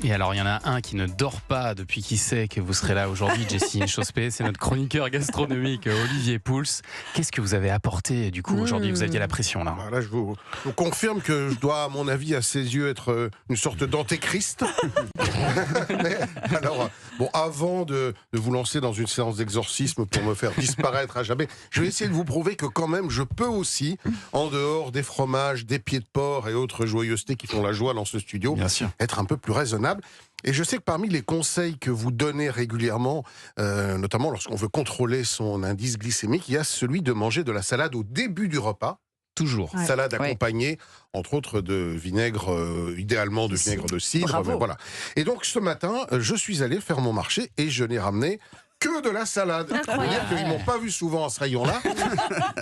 Et alors, il y en a un qui ne dort pas depuis qu'il sait que vous serez là aujourd'hui, Jessie Chauspé. C'est notre chroniqueur gastronomique, Olivier Pouls. Qu'est-ce que vous avez apporté, du coup, aujourd'hui? Vous aviez la pression, là. Là, je vous confirme que je dois, à mon avis, à ses yeux, être une sorte d'antéchrist. Alors, avant de vous lancer dans une séance d'exorcisme pour me faire disparaître à jamais, je vais essayer de vous prouver que quand même, je peux aussi, en dehors des fromages, des pieds de porc et autres joyeusetés qui font la joie dans ce studio, Bien sûr, être un peu plus raisonnable. Et je sais que parmi les conseils que vous donnez régulièrement, notamment lorsqu'on veut contrôler son indice glycémique, il y a celui de manger de la salade au début du repas. toujours. Ouais. Salade accompagnée, entre autres, de vinaigre, idéalement de vinaigre de cidre. Bravo. Voilà. Et donc, ce matin, je suis allé faire mon marché et je n'ai ramené que de la salade. C'est-à-dire qu'ils m'ont pas vu souvent à ce rayon-là.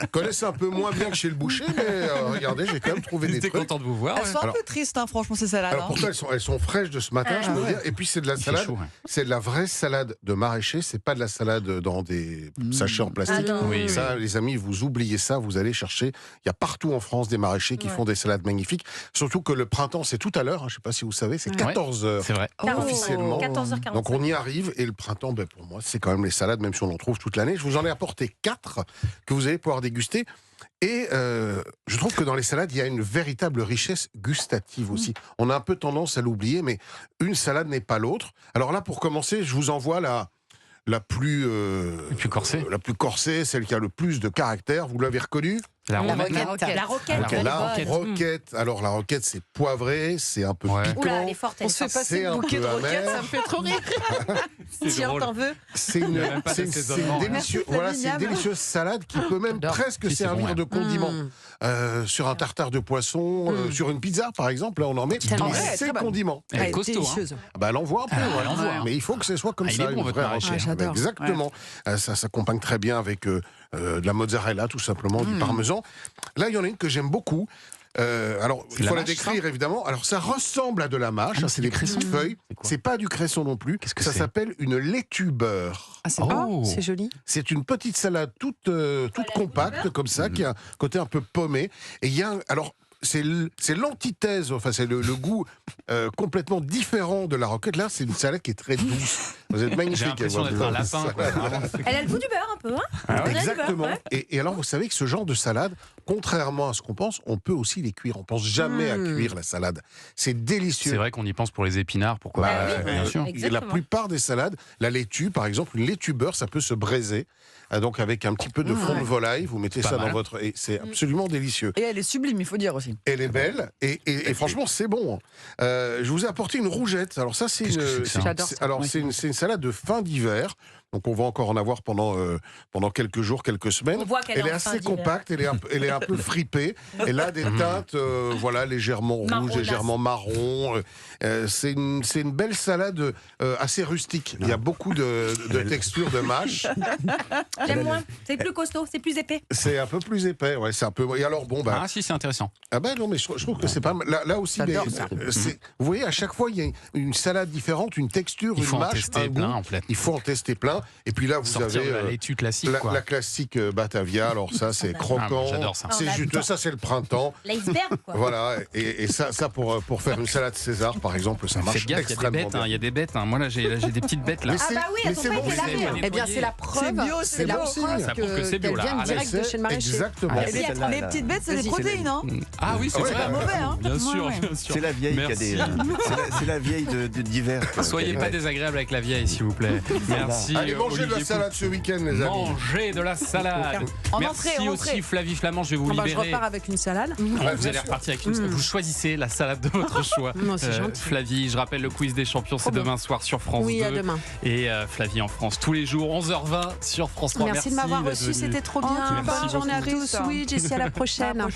Ils connaissent un peu moins bien que chez le boucher, mais regardez, j'ai quand même trouvé des J'étais trucs. content de vous voir. Elles sont un peu tristes, franchement, ces salades. Alors pourtant, elles sont fraîches de ce matin, je peux vous dire. Et puis, c'est de la Il fait salade. chaud, ouais. C'est de la vraie salade de maraîcher. C'est pas de la salade dans des sachets en plastique. Ah non. Oui, Ça, les amis, vous oubliez ça, vous allez chercher. Il y a partout en France des maraîchers qui font des salades magnifiques. Surtout que le printemps, c'est tout à l'heure. Je ne sais pas si vous savez, c'est 14h. C'est vrai. Officiellement. 14h45. Donc on y arrive. Et le printemps, pour moi, c'est quand même les salades, même si on en trouve toute l'année. Je vous en ai apporté 4 que vous allez pouvoir déguster. Et je trouve que dans les salades, il y a une véritable richesse gustative aussi. On a un peu tendance à l'oublier, mais une salade n'est pas l'autre. Alors là, pour commencer, je vous envoie la plus corsée, celle qui a le plus de caractère. Vous l'avez reconnue? La roquette. La roquette. La roquette. Alors la roquette, c'est poivré, c'est un peu piquant. Oula, elle est forte. On se fait passer C'est le un bouquet peu de roquettes, amer. ça me fait trop rire. Tiens, drôle. t'en veux? C'est Il y a même pas d'assaisonnement. délicieuse, Merci, voilà, c'est une Flavie. délicieuse salade qui peut même J'adore. presque Si, c'est servir bon, ouais. de condiment. Sur un tartare de poisson, sur une pizza par exemple, là on en met. Tellement. Mais Ouais, c'est très bonne. condiment. Elle est costaud, hein. délicieuse. Elle envoie un peu, Ah, ouais. elle envoie, hein. Mais il faut que ce soit comme Ah, il ça, est bon, une votre vraie maraîcher. roquette. J'adore. Exactement. Ça s'accompagne très bien avec de la mozzarella, tout simplement, du parmesan. Là, il y en a une que j'aime beaucoup. Alors, il la faut la mâche, décrire évidemment. Alors, ça ressemble à de la mâche. Ah, C'est des petites feuilles. C'est quoi? C'est pas du cresson non plus. Qu'est-ce que ça c'est? s'appelle une laitue beurre. Ah, c'est Oh. c'est joli. C'est une petite salade toute compacte comme ça, qui a un côté un peu paumé. Et il y a alors c'est l'antithèse, enfin c'est le goût complètement différent de la roquette. Là, c'est une salade qui est très douce. Vous êtes magnifique. J'ai l'impression d'être un lapin, quoi. Vraiment. Elle a le goût du beurre un peu, hein? Ah ouais. On dirait du beurre, Exactement. ouais. Et alors, vous savez que ce genre de salade, contrairement à ce qu'on pense, on peut aussi les cuire. On pense jamais à cuire la salade. C'est délicieux. C'est vrai qu'on y pense pour les épinards, pourquoi Bah, pas, oui, bien sûr. Et la Exactement. plupart des salades, la laitue, par exemple, une laitue beurre, ça peut se braiser. Donc avec un petit peu de fond de volaille, vous mettez Pas ça mal. dans votre... Et c'est absolument délicieux. Et elle est sublime, il faut dire aussi. Elle est belle et franchement c'est bon. Je vous ai apporté une rougette. Alors ça c'est Qu'est-ce que c'est que ça ? J'adore ça. alors Ouais. c'est une salade de fin d'hiver. Donc on va encore en avoir pendant quelques jours, quelques semaines. On voit qu'elle Elle est en fin assez d'hiver. compacte, elle est un peu fripée. Elle a des teintes légèrement rouges, Marronasse. légèrement marron. C'est une belle salade assez rustique. Il y a beaucoup de textures de mâche. J'aime moins. C'est plus costaud, c'est plus épais. C'est un peu plus épais, ouais, c'est un peu. Et alors bon Ah si, c'est intéressant. Ah ben non, mais je trouve que c'est pas mal. Là aussi, J'adore ça. vous voyez, à chaque fois, il y a une salade différente, une texture, Il faut une en mâche, tester un plein, goût. en fait. Il faut en tester plein. Et puis là, vous Sortir avez de la laitue classique, quoi. la classique Batavia. Alors ça, c'est croquant, Ah, j'adore ça. c'est Ah, on juteux. adore. Ça, c'est le printemps. L'iceberg, quoi. Voilà. Et ça pour faire une salade César, par exemple, ça marche Faites gaffe, il y a des extrêmement bêtes, bien. il y a des bêtes. Moi, là, j'ai des petites bêtes, là. Mais Ah bah oui, elles mais sont c'est pas bon, été lavées, hein. Eh bien, c'est la preuve. C'est bio, c'est la bon preuve signe. Ça prouve que c'est bio, qu'elles là. viennent Ah, direct de chez le maraîcher. Exactement. Ah, Merci, celle-là, Les là. petites bêtes, c'est des Vas-y, protéines, hein. Ah oui, c'est Ouais, vrai. pas mauvais, hein. Bien sûr, Ouais. bien sûr. C'est la vieille qui a Merci. des. C'est la vieille d'hiver. quoi. Soyez Qui a pas des- désagréable avec la vieille, s'il vous plaît. Merci. Allez, mangez de la Olivier salade ce week-end, les Pouls. amis. Mangez de la salade. En Merci entrée, en aussi, entrée. Flavie Flamand. Je vais vous Ah bah, je libérer. repars avec une salade. Vous allez repartir avec une. Vous choisissez la salade de votre choix. Non, c'est gentil. Flavie, je rappelle le quiz des champions, c'est Trop bon. demain soir sur France Oui, 2. à demain. Et Flavie en France tous les jours, 11h20 sur France 3. Merci de m'avoir d'être reçu, venue. c'était trop bien. Merci Bonne journée à beaucoup. tous. Oui, Jessie, à la prochaine.